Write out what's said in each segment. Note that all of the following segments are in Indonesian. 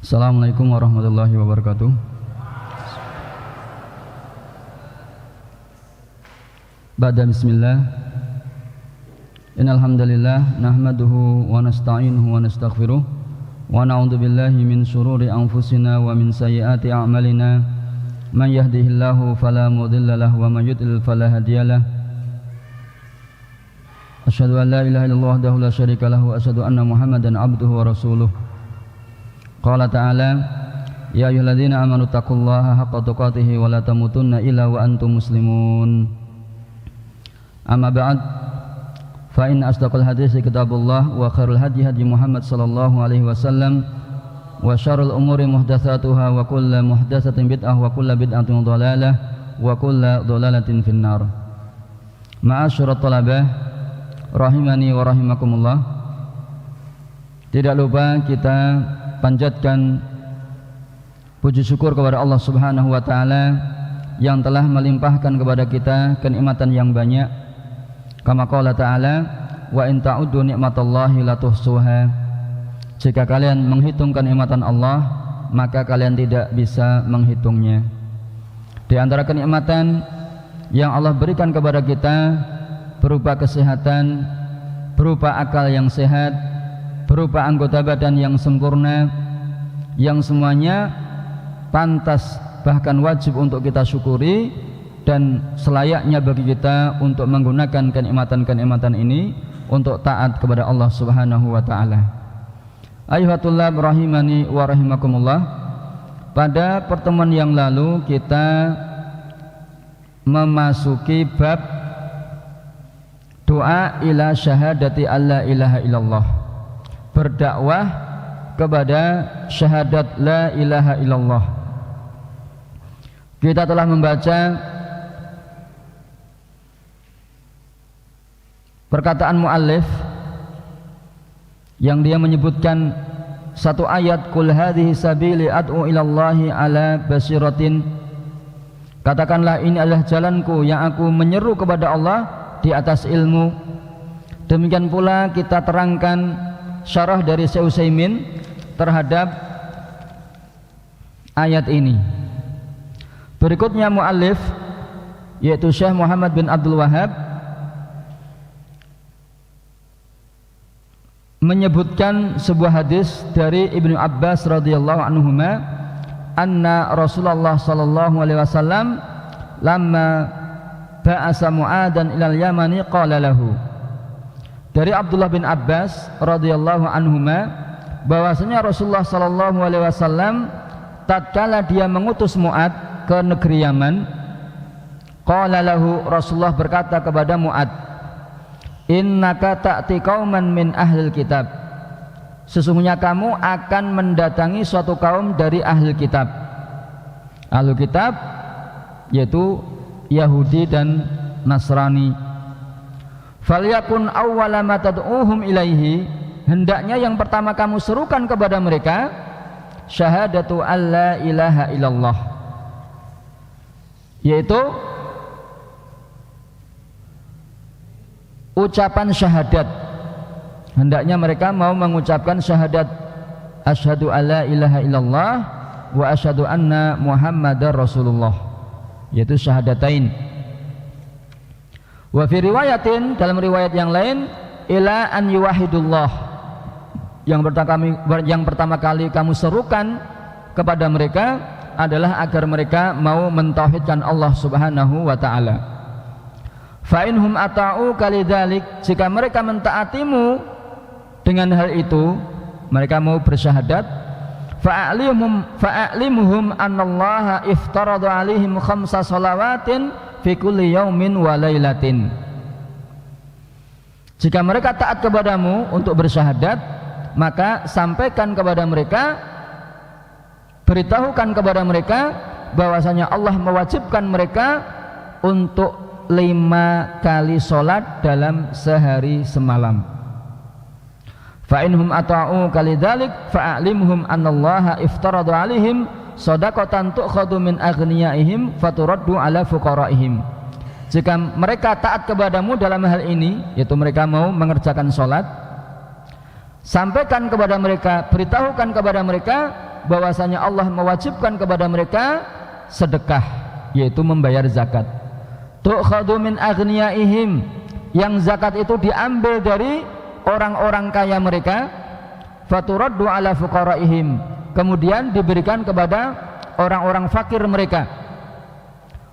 Assalamualaikum warahmatullahi wabarakatuh. Ba'da bismillah. Innal hamdalillah nahmaduhu wa nasta'inuhu wa nastaghfiruh wa na'udzu billahi min shururi anfusina wa min sayyiati a'malina. Man yahdihillahu fala mudilla lahu wa man yudlil fala hadiyalah. Asyhadu an la ilaha illallah wahdahu la syarika lahu wa asyhadu anna Muhammadan abduhu wa rasuluh. Qala ta'ala ya ayyuhalladzina amanu taqullaha haqqa tuqatih wa la tamutunna illa wa antum muslimun. Amma ba'd, fa inna asdaqal haditsi kitabullah wa khairul hadyi hadyi Muhammad sallallahu alaihi wasallam wa syarrul umuri muhdatsatuha wa kullu muhdatsatin bid'ah wa kullu bid'atin dhalalah wa kullu dhalalatin finnar. Ma'asyirat talabah rahimani wa rahimakumullah. Tidak lupa kita panjatkan puji syukur kepada Allah Subhanahu wa taala yang telah melimpahkan kepada kita kenikmatan yang banyak. Kama qala ta'ala wa in ta'uddu ni'matallahi la tuhsuha. Jika kalian menghitung kenikmatan Allah, maka kalian tidak bisa menghitungnya. Di antara kenikmatan yang Allah berikan kepada kita berupa kesehatan, berupa akal yang sehat, berupa anggota badan yang sempurna, yang semuanya pantas bahkan wajib untuk kita syukuri dan selayaknya bagi kita untuk menggunakan kenikmatan-kenikmatan ini untuk taat kepada Allah Subhanahu wa taala. Ayyuhatullab rahimani wa rahimakumullah. Pada pertemuan yang lalu kita memasuki bab doa ila syahadati alla ilaha illallah, berdakwah kepada syahadat la ilaha illallah. Kita telah membaca perkataan muallif yang dia menyebutkan satu ayat, qul hadhihi sabili ad'u ilallahi ala basiratin. Katakanlah ini adalah jalanku yang aku menyeru kepada Allah di atas ilmu. Demikian pula kita terangkan syarah dari Syekh Utsaimin terhadap ayat ini. Berikutnya muallif yaitu Syekh Muhammad bin Abdul Wahhab menyebutkan sebuah hadis dari Ibnu Abbas radhiyallahu anhuma anna Rasulullah sallallahu alaihi wasallam lamma ba'asa Mu'adan ilal Yamani qala lahu. Dari Abdullah bin Abbas radhiyallahu anhuma bahwasanya Rasulullah sallallahu alaihi wasallam tatkala dia mengutus Mu'ad ke negeri Yaman, qala lahu, Rasulullah berkata kepada Mu'ad, innaka ta'ti qauman min ahlil kitab, sesungguhnya kamu akan mendatangi suatu kaum dari ahli kitab. Ahli kitab yaitu Yahudi dan Nasrani. Falyakun awwala ma tad'uhum ilaihi, hendaknya yang pertama kamu serukan kepada mereka syahadatu alla ilaha illallah, yaitu ucapan syahadat. Hendaknya mereka mau mengucapkan syahadat asyhadu alla ilaha illallah wa asyhadu anna Muhammadar Rasulullah, yaitu syahadatain. Wa fi riwayatin, dalam riwayat yang lain, ila an yuwahidullah, yang pertama kali kamu serukan kepada mereka adalah agar mereka mau mentauhidkan Allah Subhanahu wa taala. Fa inhum ata'u kalidzalik, jika mereka mentaatimu dengan hal itu, mereka mau bersyahadat, fa'alimhum annallaha iftarada alaihim khamsa shalawatin fi kulli yaumin wa lailatin. Jika mereka taat kepadamu untuk bersyahadat, maka sampaikan kepada mereka, beritahukan kepada mereka bahwasanya Allah mewajibkan mereka untuk 5 kali sholat dalam sehari semalam. Fa inhum ata'u kalidzalik fa'alimhum annallaha iftarada alaihim shadaqatan tu'khadhu min aghniyaihim faturaddu ala fuqaraihim. Jika mereka taat kepadamu dalam hal ini, yaitu mereka mau mengerjakan sholat, sampaikan kepada mereka, beritahukan kepada mereka bahwasanya Allah mewajibkan kepada mereka sedekah, yaitu membayar zakat. Tu'khadhu min aghniyaihim, yang zakat itu diambil dari orang-orang kaya mereka, faturaddu ala fuqaraihim, kemudian diberikan kepada orang-orang fakir mereka.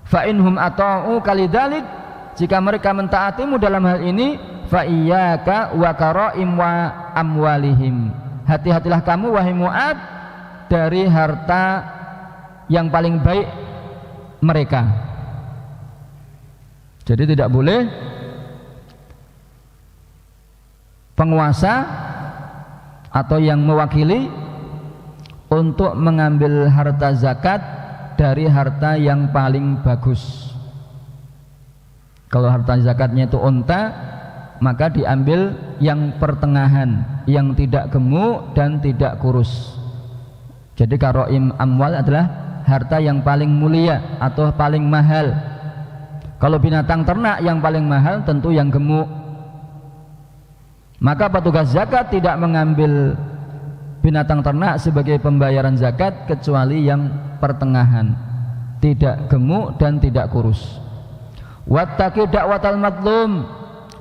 Fa inhum ata'u kalidzalik, jika mereka mentaatimu dalam hal ini, fa iyyaka wa karaim wa amwalihim, hati-hatilah kamu wahai Mu'ad dari harta yang paling baik mereka. Jadi tidak boleh penguasa atau yang mewakili untuk mengambil harta zakat dari harta yang paling bagus. Kalau harta zakatnya itu unta, maka diambil yang pertengahan, yang tidak gemuk dan tidak kurus. Jadi karoim amwal adalah harta yang paling mulia atau paling mahal. Kalau binatang ternak yang paling mahal tentu yang gemuk. Maka petugas zakat tidak mengambil binatang ternak sebagai pembayaran zakat kecuali yang pertengahan, tidak gemuk dan tidak kurus. Wattaqi da'watal madlum,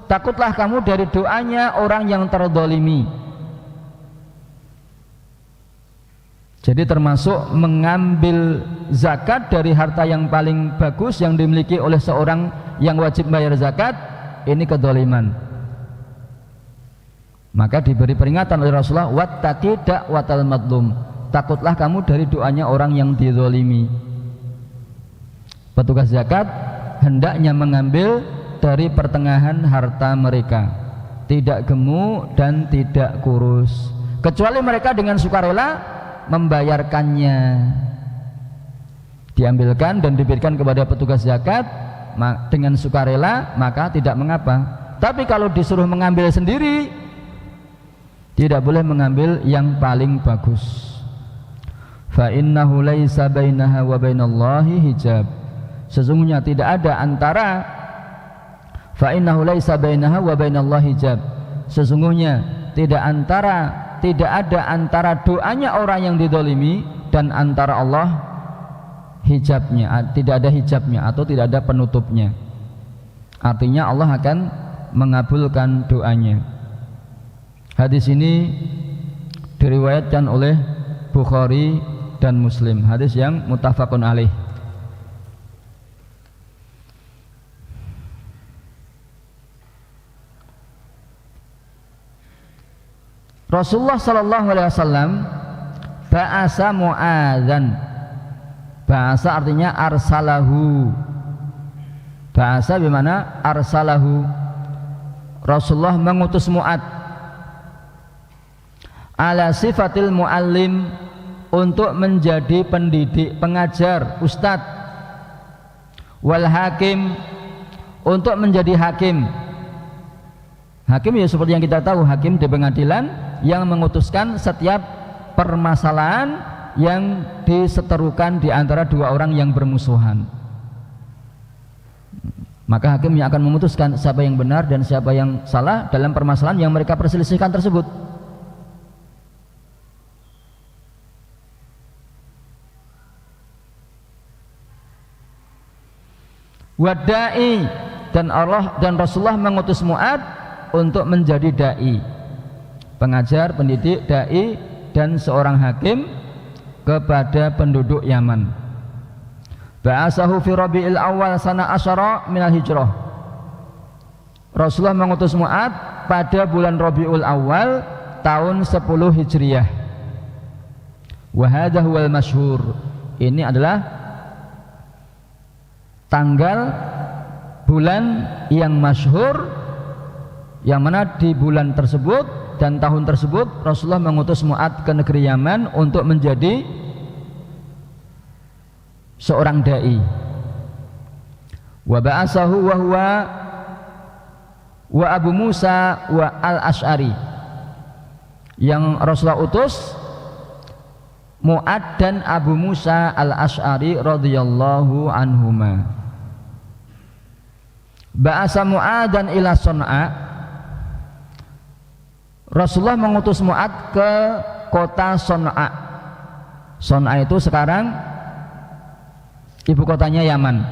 takutlah kamu dari doanya orang yang terzalimi. Jadi termasuk mengambil zakat dari harta yang paling bagus yang dimiliki oleh seorang yang wajib bayar zakat, ini kedzaliman. Maka diberi peringatan oleh Rasulullah, wattaqi da'watal madlum, takutlah kamu dari doanya orang yang dizalimi. Petugas zakat hendaknya mengambil dari pertengahan harta mereka, tidak gemuk dan tidak kurus, kecuali mereka dengan sukarela membayarkannya. Diambilkan dan diberikan kepada petugas zakat dengan sukarela, maka tidak mengapa. Tapi kalau disuruh mengambil sendiri, tidak boleh mengambil yang paling bagus. Fa innahu laisa bainaha wa bainallahi hijab, sesungguhnya tidak ada antara, fa innahu laisa bainaha wa bainallahi hijab, sesungguhnya tidak ada antara doanya orang yang dizalimi dan antara Allah hijabnya, tidak ada hijabnya atau tidak ada penutupnya. Artinya Allah akan mengabulkan doanya. Hadis ini diriwayatkan oleh Bukhari dan Muslim, hadis yang muttafaqun alaih. Rasulullah sallallahu alaihi wasallam ba'asa Mu'adzan. Ba'asa artinya arsalahu. Ba'asa bimana arsalahu. Rasulullah mengutus Mu'adz ala sifatil muallim, untuk menjadi pendidik, pengajar, ustadz, wal hakim, untuk menjadi hakim. Hakim ya seperti yang kita tahu, hakim di pengadilan yang memutuskan setiap permasalahan yang diseterukan di antara dua orang yang bermusuhan. Maka hakim yang akan memutuskan siapa yang benar dan siapa yang salah dalam permasalahan yang mereka perselisihkan tersebut. Wadai, dan Allah dan Rasulullah mengutus Mu'adz untuk menjadi dai, pengajar, pendidik, dai dan seorang hakim kepada penduduk Yaman. Ba'asahu fi Rabi'il Awal sana asyara minal hijrah. Rasulullah mengutus Mu'adz pada bulan Rabiul Awal tahun 10 Hijriah. Wa hadha huwal masyhur. Ini adalah tanggal bulan yang masyhur, yang mana di bulan tersebut dan tahun tersebut Rasulullah mengutus Mu'adz ke negeri Yaman untuk menjadi seorang dai. Wa ba'asahu wa huwa wa Abu Musa wa al-Asy'ari. Yang Rasulullah utus Mu'adz dan Abu Musa al-Asy'ari radhiyallahu anhuma. Ba'asa Mu'adzan ila Son'a. Rasulullah mengutus Mu'adz ke kota Son'a. Son'a itu sekarang ibu kotanya Yaman.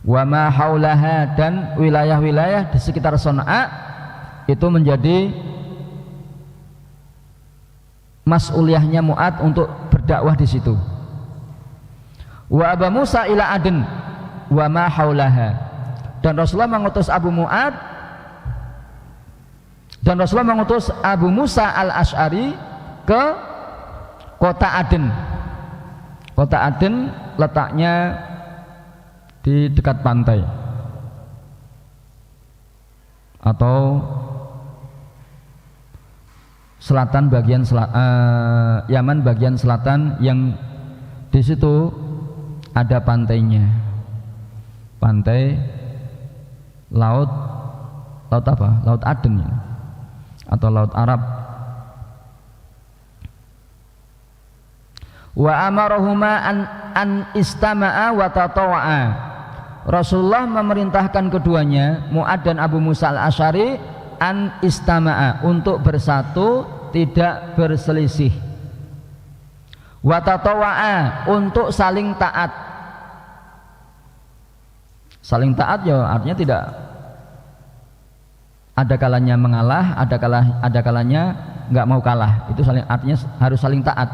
Wa ma haulaha, dan wilayah-wilayah di sekitar Son'a itu menjadi mas'uliyahnya Mu'ad untuk berdakwah di situ. Wa Abu Musa ila Aden wa ma haulaha, dan Rasulullah mengutus Abu Musa al-Asy'ari ke kota Aden. Kota Aden letaknya di dekat pantai atau selatan bagian Yaman bagian selatan, yang di situ ada pantainya. Pantai laut apa? Laut Aden ya, atau laut Arab. Wa amarahuma an istama'a wa tatawa'a. Rasulullah memerintahkan keduanya, Mu'ad dan Abu Musa al-Asy'ari, an istama'a, untuk bersatu, tidak berselisih. Wa tatawa'a, untuk saling taat. Saling taat ya artinya tidak ada kalanya mengalah, ada kalanya enggak mau kalah. Itu artinya harus saling taat.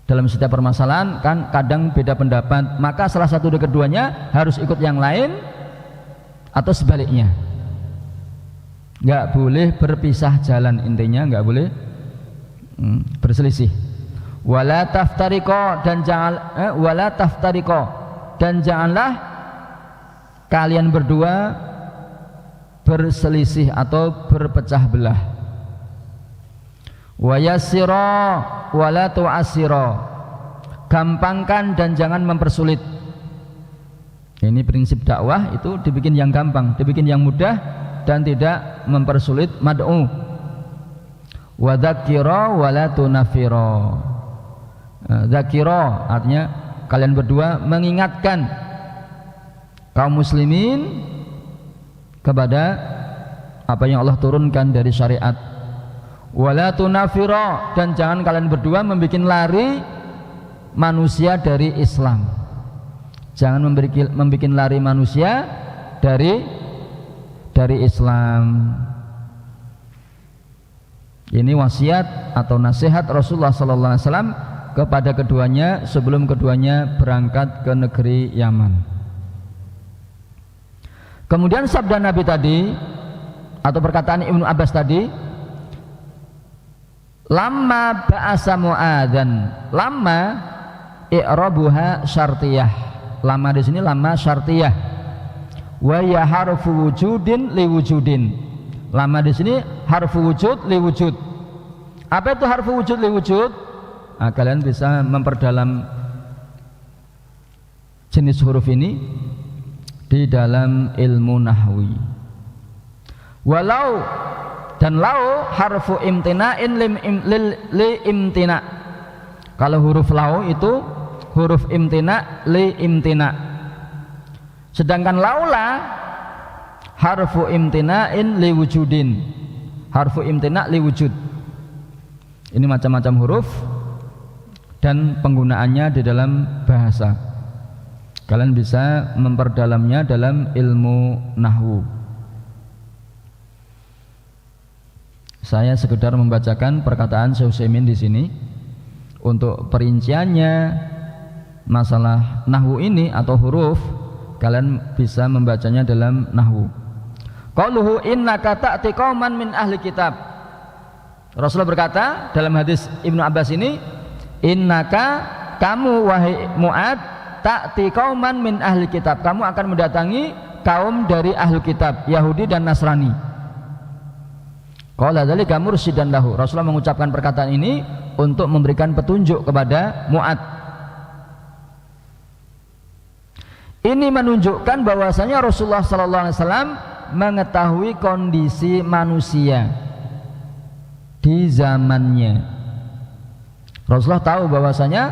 Dalam setiap permasalahan kan kadang beda pendapat, maka salah satu dari keduanya harus ikut yang lain atau sebaliknya. Enggak boleh berpisah jalan, intinya enggak boleh berselisih. Wala taftariqo, dan janganlah kalian berdua berselisih atau berpecah belah. Wa yassira wa la tu'assira, gampangkan dan jangan mempersulit. Ini prinsip dakwah, itu dibikin yang gampang, dibikin yang mudah dan tidak mempersulit mad'u. Wa dzakira wa la tunafira. Dzakira artinya kalian berdua mengingatkan kaum muslimin kepada apa yang Allah turunkan dari syariat. Wala tunafira, dan jangan kalian berdua membuat lari manusia dari Islam. Jangan membuat lari manusia dari Islam. Ini wasiat atau nasihat Rasulullah sallallahu alaihi wasallam kepada keduanya sebelum keduanya berangkat ke negeri Yaman. Kemudian sabda Nabi tadi atau perkataan Ibnu Abbas tadi, lamma ba'asa Mu'adzan, lamma i'rabuha syartiyah. Lama di sini lama syartiyah. Wa ya harfu wujudin li wujudin. Lama di sini harfu wujud li wujud. Apa itu harfu wujud li wujud? Nah, kalian bisa memperdalam jenis huruf ini di dalam ilmu nahwi. Walau, dan lau harfu imtina'in li imtina'. Kalau huruf lau itu huruf imtina' li imtina'. Sedangkan laula harfu imtina'in li wujudin. Harfu imtina' li wujud. Ini macam-macam huruf dan penggunaannya di dalam bahasa. Kalian bisa memperdalamnya dalam ilmu nahwu. Saya sekedar membacakan perkataan Syekh Utsaimin di sini untuk perinciannya masalah nahwu ini atau huruf. Kalian bisa membacanya dalam nahwu. Qauluhu innaka ta'ti qauman min ahli kitab. Rasulullah berkata dalam hadis Ibnu Abbas ini, innaka, kamu wahai Mu'ad, ta'ti qauman min ahli kitab, kamu akan mendatangi kaum dari ahli kitab, Yahudi dan Nasrani. Qala dzalika mursyidan lahu. Rasulullah mengucapkan perkataan ini untuk memberikan petunjuk kepada Mu'ad. Ini menunjukkan bahwasanya Rasulullah sallallahu alaihi wasallam mengetahui kondisi manusia di zamannya. Rasulullah tahu bahwasanya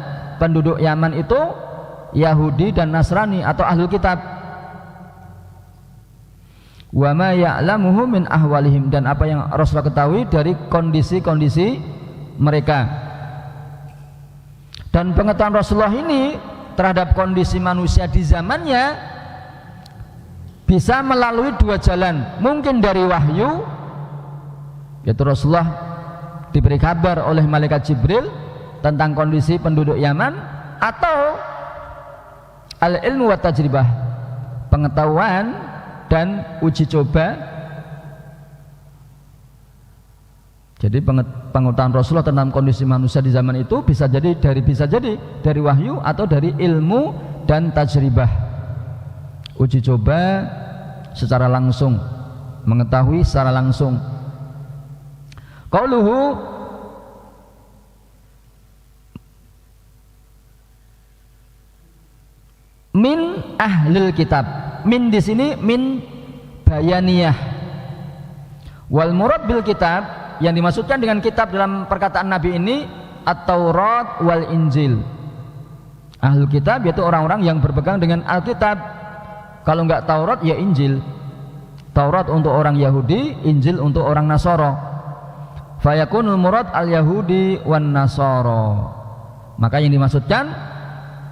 penduduk Yaman itu Yahudi dan Nasrani atau ahlul kitab. Wa ma ya'lamuhu min ahwalihim, dan apa yang Rasulullah ketahui dari kondisi-kondisi mereka. Dan pengetahuan Rasulullah ini terhadap kondisi manusia di zamannya bisa melalui dua jalan. Mungkin dari wahyu, yaitu Rasulullah diberi kabar oleh malaikat Jibril tentang kondisi penduduk Yaman, atau al-ilmu wa tajribah, pengetahuan dan uji coba. Jadi pengetahuan Rasulullah tentang kondisi manusia di zaman itu bisa jadi dari wahyu atau dari ilmu dan tajribah, uji coba secara langsung, mengetahui secara langsung. Qauluhu min ahlil kitab. Min di sini min bayaniyah. Wal murad bil kitab, yang dimaksudkan dengan kitab dalam perkataan Nabi ini At-Taurat wal Injil. Ahlul kitab yaitu orang-orang yang berpegang dengan Alkitab. Kalau enggak Taurat ya Injil. Taurat untuk orang Yahudi, Injil untuk orang Nasara. Fayakunul murad al-Yahudi wan Nasara. Maka yang dimaksudkan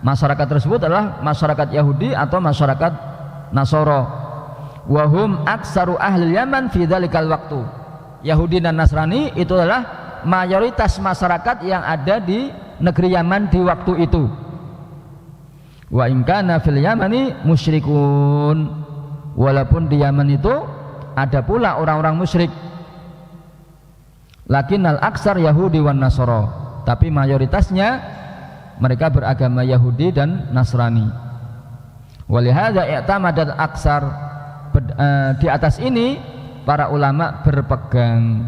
masyarakat tersebut adalah masyarakat Yahudi atau masyarakat Nasara. Wa hum aktsaru ahli Yaman fi dzalikal waqtu. Yahudi dan Nasrani itu adalah mayoritas masyarakat yang ada di negeri Yaman di waktu itu. Wa in kana fil Yamani musyrikun, walaupun di Yaman itu ada pula orang-orang musyrik. Lakinnal aksar Yahudi wan Nasara, tapi mayoritasnya mereka beragama Yahudi dan Nasrani. Walihada i'tamadat aksar, di atas ini para ulama berpegang.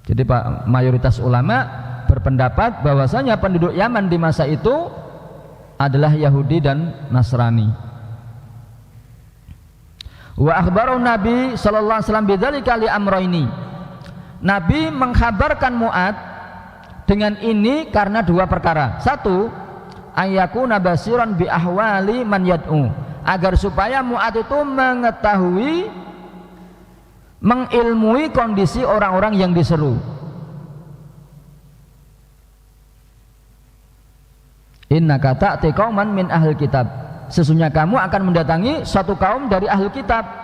Jadi mayoritas ulama berpendapat bahwasanya penduduk Yaman di masa itu adalah Yahudi dan Nasrani. Wa akhbaru Nabi sallallahu alaihi wasallam bidzalika li amrayni. Nabi mengkhabarkan Mu'ad dengan ini karena dua perkara. Satu, ayyakuna basiran bi ahwali man yad'u, agar supaya Mu'ad itu mengetahui, mengilmui kondisi orang-orang yang diseru. Innaka ta'ti qauman min ahli kitab, sesungguhnya kamu akan mendatangi suatu kaum dari ahli kitab.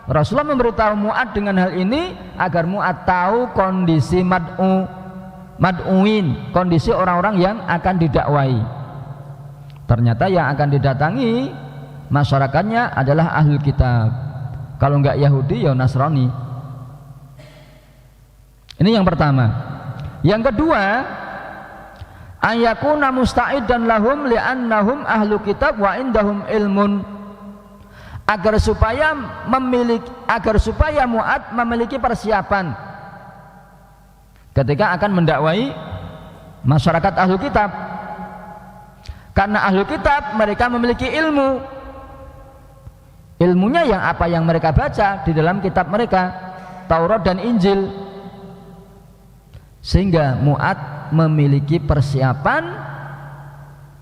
Rasulullah memberitahu Mu'ad dengan hal ini agar Mu'ad tahu kondisi mad'uin, kondisi orang-orang yang akan didakwai. Ternyata yang akan didatangi masyarakatnya adalah ahli kitab. Kalau enggak Yahudi ya Nasrani. Ini yang pertama. Yang kedua, ayyakuna musta'idan lahum li'annahum ahlu kitab wa indahum ilmun, agar supaya Mu'ad memiliki persiapan ketika akan mendakwai masyarakat ahlu kitab. Karena ahlu kitab mereka memiliki ilmu. Ilmunya yang apa yang mereka baca di dalam kitab mereka, Taurat dan Injil. Sehingga Mu'ad memiliki persiapan,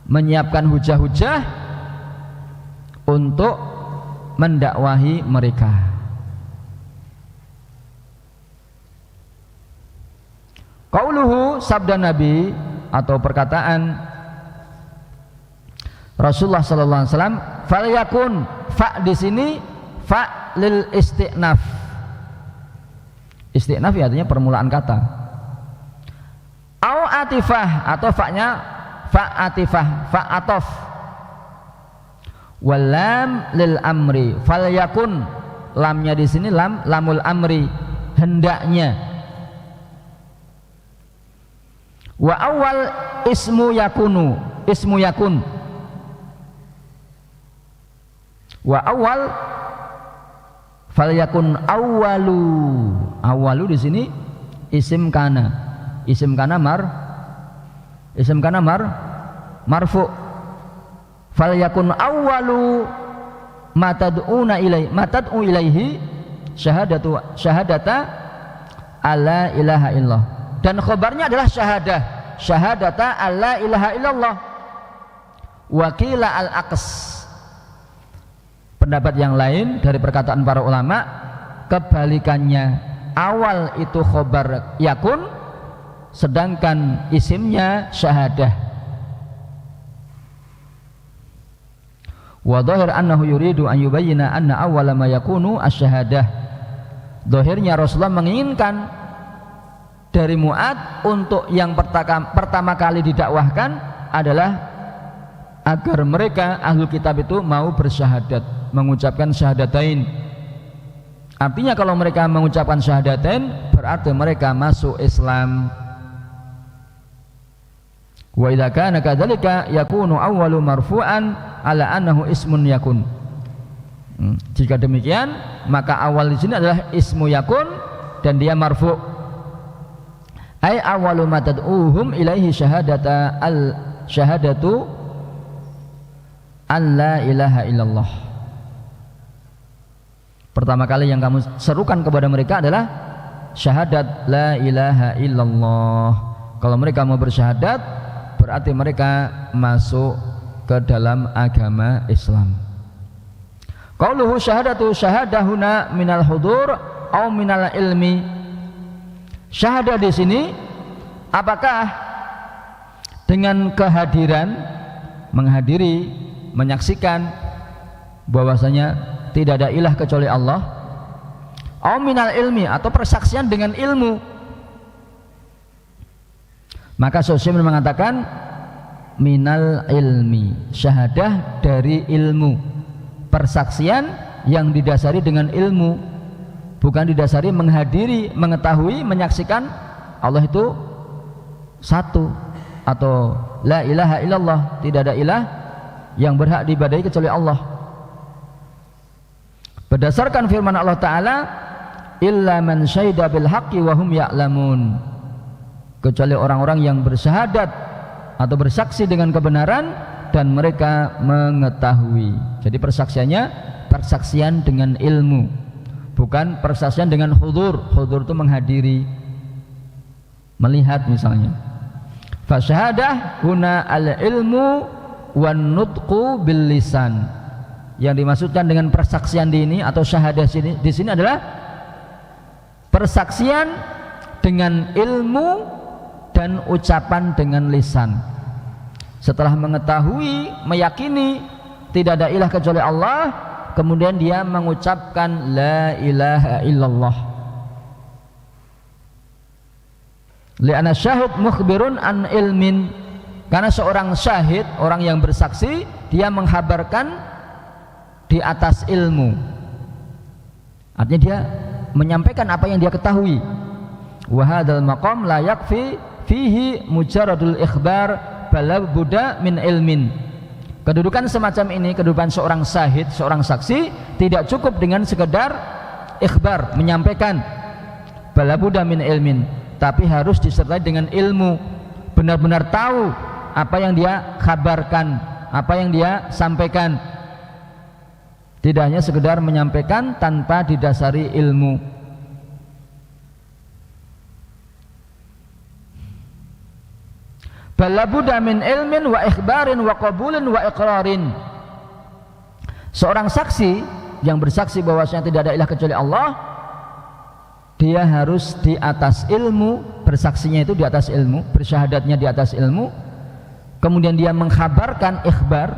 menyiapkan hujah-hujah untuk mendakwahi mereka. Qauluhu, sabda Nabi atau perkataan Rasulullah sallallahu alaihi wasallam, falyakun, fa di sini fa lil isti'naf. Isti'naf artinya permulaan kata. Au atifah, atau fa-nya fa atifah, fa atof. Walam lil amri, falyakun, lamnya di sini lamul amri, hendaknya. Wa awal ismu yakunu, ismu yakun. Wa awal falyakun awalu di sini isim kana marfu. Falyakun awalu matad'una ilaihi syahadata alla ilaha illallah, dan khobarnya adalah syahadata alla ilaha illallah. Wakila al-aqs, pendapat yang lain dari perkataan para ulama, kebalikannya, awal itu khobar yakun, sedangkan isimnya syahadah. Wa dhahir annahu yuridu an yubayyina anna awwala ma yakunu asy-syahadah. Zahirnya Rasulullah menginginkan dari Mu'adz untuk yang pertama kali didakwahkan adalah agar mereka ahlul kitab itu mau bersyahadat, mengucapkan syahadatain. Artinya kalau mereka mengucapkan syahadatain berarti mereka masuk Islam. Wa idza kana kadzalika yakunu awwalu marfu'an ala annahu ismun yakun. Jika demikian maka awal di sini adalah ismu yakun dan dia marfu'. Ai awwalu ma tad'uhum ilaihi syahadatu an la ilaha illallah. Pertama kali yang kamu serukan kepada mereka adalah syahadat la ilaha illallah. Kalau mereka mau bersyahadat berarti mereka masuk ke dalam agama Islam. Qauluhu syahadatu syahadahuna minal hudur au minal ilmi. Syahadah di sini apakah dengan kehadiran, menghadiri, menyaksikan bahwasanya tidak ada ilah kecuali Allah, au minal ilmi atau persaksian dengan ilmu. Maka Syafi'i mengatakan minal ilmi, syahadah dari ilmu, persaksian yang didasari dengan ilmu, bukan didasari menghadiri, mengetahui, menyaksikan Allah itu satu atau la ilaha illallah, tidak ada ilah yang berhak diibadahi kecuali Allah. Berdasarkan firman Allah Ta'ala, illa man syahida bil haqqi wa hum ya'lamun, kecuali orang-orang yang bersyahadat atau bersaksi dengan kebenaran dan mereka mengetahui. Jadi persaksiannya persaksian dengan ilmu, bukan persaksian dengan hudur. Hudur itu menghadiri, melihat misalnya. Fasyahadah huna al-ilmu wan nutqu bil lisan. Yang dimaksudkan dengan persaksian di ini atau syahadah di sini adalah persaksian dengan ilmu dan ucapan dengan lisan. Setelah mengetahui, meyakini tidak ada ilah kecuali Allah, kemudian dia mengucapkan la ilaha illallah. Li'anna syahid mukhbirun an ilmin, karena seorang syahid, orang yang bersaksi, dia menghabarkan di atas ilmu. Artinya dia menyampaikan apa yang dia ketahui. Wa hadzal maqam la yakfi fihi mujarradul ikhbar bala buddha min ilmin. Kedudukan semacam ini, kedudukan seorang syahid, seorang saksi, tidak cukup dengan sekedar ikhbar, menyampaikan bala buddha min ilmin, tapi harus disertai dengan ilmu, benar-benar tahu apa yang dia kabarkan, apa yang dia sampaikan. Tidak hanya sekedar menyampaikan tanpa didasari ilmu. Balabuda min ilmin wa ikhbarin wa qabulin wa iqrarin. Seorang saksi yang bersaksi bahwasanya tidak ada ilah kecuali Allah, dia harus di atas ilmu, bersaksinya itu di atas ilmu, bersyahadatnya di atas ilmu. Kemudian dia mengkhabarkan, ikhbar,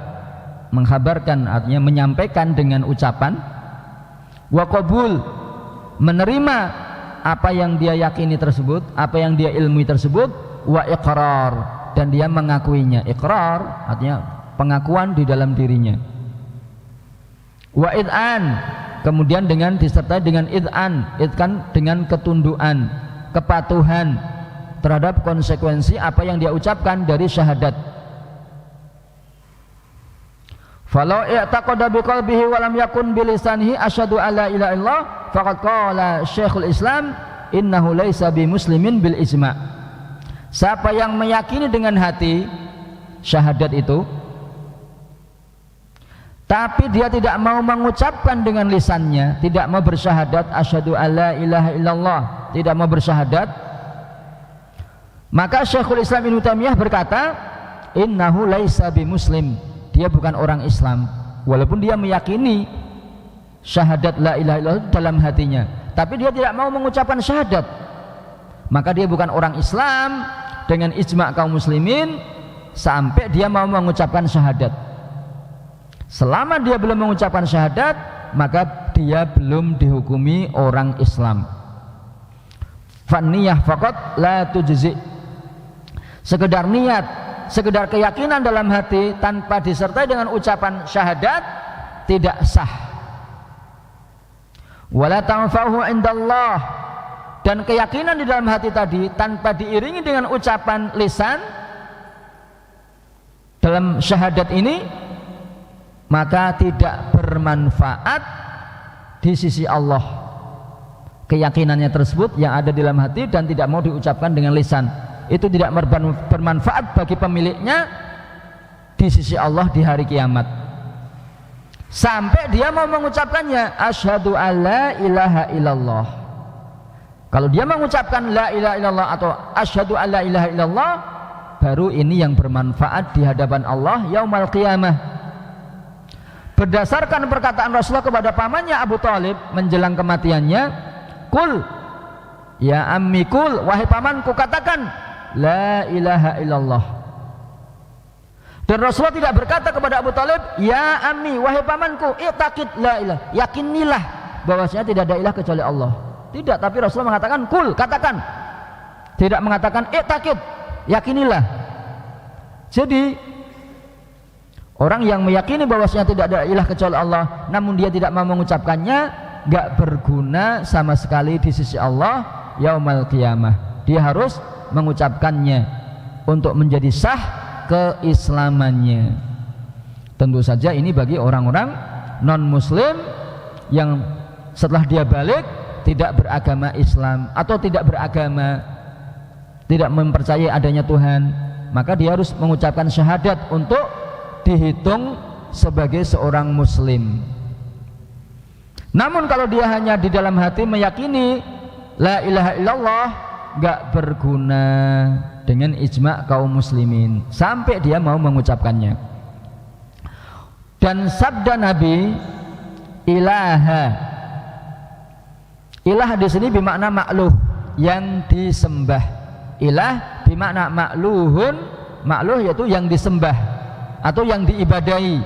mengkhabarkan artinya menyampaikan dengan ucapan, wa qabul, menerima apa yang dia yakini tersebut, apa yang dia ilmui tersebut, wa iqrar, dan dia mengakuinya. Iqrar artinya pengakuan di dalam dirinya. Wa id'an, kemudian dengan disertai dengan id'an, id'an dengan ketundukan, kepatuhan terhadap konsekuensi apa yang dia ucapkan dari syahadat. Falau i'taqada biqalbihi wa lam yakun bilisanihi asyhadu alla ilaha illallah faqad qala Syekhul Islam innahu laisa bimuslimin bil ijma'. Siapa yang meyakini dengan hati syahadat itu, tapi dia tidak mau mengucapkan dengan lisannya, tidak mau bersyahadat asyhadu alla ilaha illallah, tidak mau bersyahadat, maka Syekhul Islam Ibnu Taimiyah berkata innahu laisa bimuslim, dia bukan orang Islam, walaupun dia meyakini syahadat la ilaha illallah dalam hatinya, tapi dia tidak mau mengucapkan syahadat, maka dia bukan orang Islam dengan ijma' kaum muslimin sampai dia mau mengucapkan syahadat. Selama dia belum mengucapkan syahadat, maka dia belum dihukumi orang Islam. Fanniyah faqat la tujzi. Sekedar niat, sekedar keyakinan dalam hati tanpa disertai dengan ucapan syahadat tidak sah. Wala tanfa'uhu indallah, dan keyakinan di dalam hati tadi tanpa diiringi dengan ucapan lisan dalam syahadat ini, maka tidak bermanfaat di sisi Allah. Keyakinannya tersebut yang ada di dalam hati dan tidak mau diucapkan dengan lisan, itu tidak bermanfaat bagi pemiliknya di sisi Allah di hari kiamat. Sampai dia mau mengucapkannya, asyhadu alla ilaha illallah. Kalau dia mengucapkan la ilaha illallah atau asyhadu alla ilaha illallah, baru ini yang bermanfaat di hadapan Allah yaumal qiyamah. Berdasarkan perkataan Rasulullah kepada pamannya Abu Thalib menjelang kematiannya, kul ya ammi, kul wahai pamanku, katakan la ilaha illallah. Dan Rasulullah tidak berkata kepada Abu Thalib, ya ammi wahai pamanku, i'taqid la ilah, yakinilah bahwasanya tidak ada ilah kecuali Allah. Tidak, tapi Rasulullah mengatakan kul, katakan. Tidak mengatakan i'taqid, yakinilah. Jadi orang yang meyakini bahwasanya tidak ada ilah kecuali Allah, namun dia tidak mau mengucapkannya, gak berguna sama sekali di sisi Allah yaumal qiyamah. Dia harus mengucapkannya untuk menjadi sah keislamannya. Tentu saja ini bagi orang-orang non muslim yang setelah dia balik tidak beragama Islam atau tidak beragama, tidak mempercayai adanya Tuhan, maka dia harus mengucapkan syahadat untuk dihitung sebagai seorang muslim. Namun kalau dia hanya di dalam hati meyakini la ilaha illallah, gak berguna dengan ijma' kaum muslimin sampai dia mau mengucapkannya. Dan sabda Nabi ilaha, ilah di sini bermakna makluh, yang disembah. Ilah bermakna makluhun, makluh yaitu yang disembah atau yang diibadahi.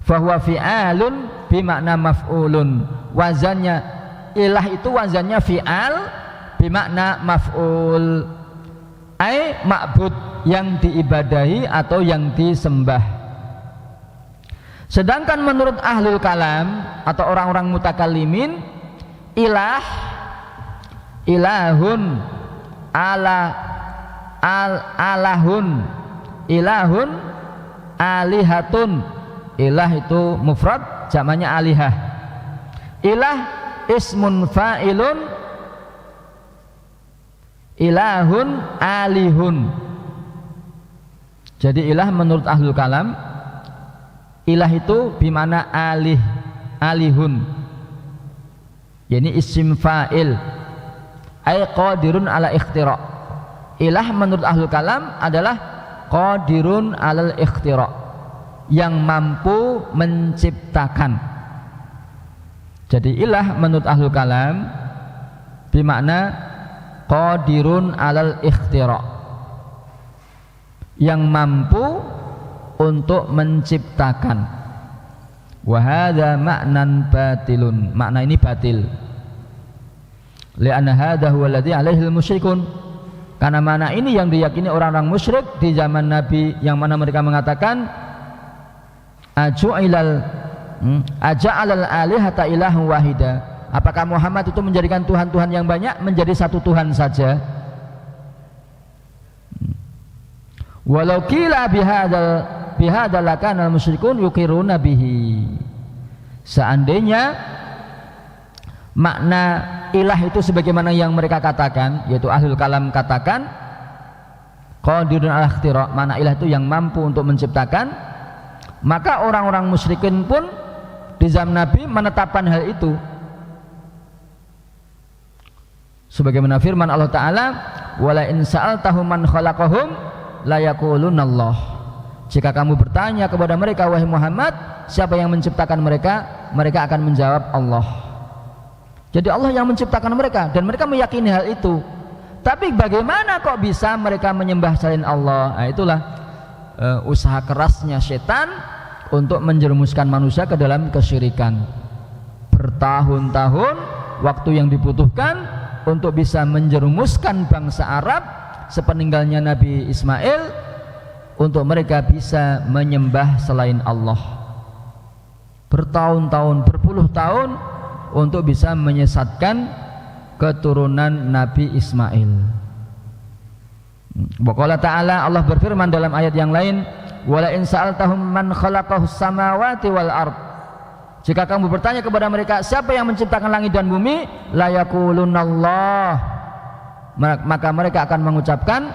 Fahuwa fi'alun bermakna maf'ulun, wazannya ilah itu wazannya fi'al bermakna maf'ul, ai ma'bud, yang diibadahi atau yang disembah. Sedangkan menurut ahlul kalam atau orang-orang mutakallimin, ilah, ilahun, alahun, ilahun, alihatun. Ilah itu mufrad, jamaknya alihah. Ilah ismun fa'ilun, ilahun alihun. Jadi ilah menurut ahlul kalam, ilah itu bimana alih, alihun, yani isim fa'il, ay qadirun ala ikhtira'. Ilah menurut ahlul kalam adalah qadirun alal ikhtira', yang mampu menciptakan. Jadi ilah menurut ahlul kalam bermakna qadirun alal ikhtira', yang mampu untuk menciptakan. Wa hadza ma'nan batilun, makna ini batil. Li'anna hadza huwa alladhi 'alaihi al-musyrikun, karena makna ini yang diyakini orang-orang musyrik di zaman Nabi, yang mana mereka mengatakan aja'alal alihata ilahan wahida, apakah Muhammad itu menjadikan Tuhan-Tuhan yang banyak menjadi satu Tuhan saja? Walau qila bihadzal lakana al-musyrikun yuqiruna bihi. Seandainya makna ilah itu sebagaimana yang mereka katakan, yaitu ahlul kalam katakan qadirun ala ikhtira', makna ilah itu yang mampu untuk menciptakan, maka orang-orang musyrikin pun di zaman Nabi menetapkan hal itu. Sebagaimana firman Allah Ta'ala, wala in sa'altahum man khalaqahum la yaqulunallah. Jika kamu bertanya kepada mereka, wahai Muhammad, siapa yang menciptakan mereka, mereka akan menjawab Allah. Jadi Allah yang menciptakan mereka, dan mereka meyakini hal itu. Tapi bagaimana kok bisa mereka menyembah selain Allah? Nah, itulah usaha kerasnya setan untuk menjerumuskan manusia ke dalam kesyirikan. Bertahun-tahun waktu yang dibutuhkan untuk bisa menjerumuskan bangsa Arab sepeninggalnya Nabi Ismail, untuk mereka bisa menyembah selain Allah. Bertahun-tahun, berpuluh tahun untuk bisa menyesatkan keturunan Nabi Ismail. Waqala ta'ala, Allah berfirman dalam ayat yang lain, wala in sa'altahum man khalaqahus samawati wal ard, jika kamu bertanya kepada mereka siapa yang menciptakan langit dan bumi, la yaqulunallah, maka mereka akan mengucapkan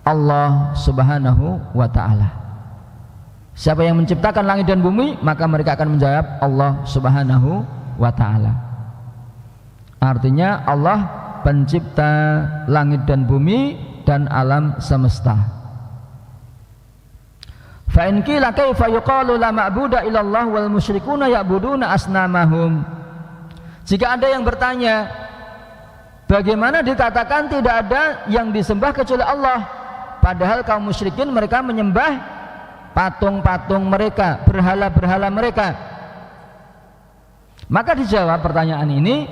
Allah subhanahu wa ta'ala. Siapa yang menciptakan langit dan bumi, maka mereka akan menjawab Allah subhanahu wa ta'ala. Artinya Allah pencipta langit dan bumi dan alam semesta. Fa in qila kaifa yuqalu la ma'buda illallah wal musyrikuna ya'buduna asnamahum. Jika ada yang bertanya, bagaimana dikatakan tidak ada yang disembah kecuali Allah, padahal kaum musyrikin mereka menyembah patung-patung mereka, berhala-berhala mereka? Maka dijawab pertanyaan ini,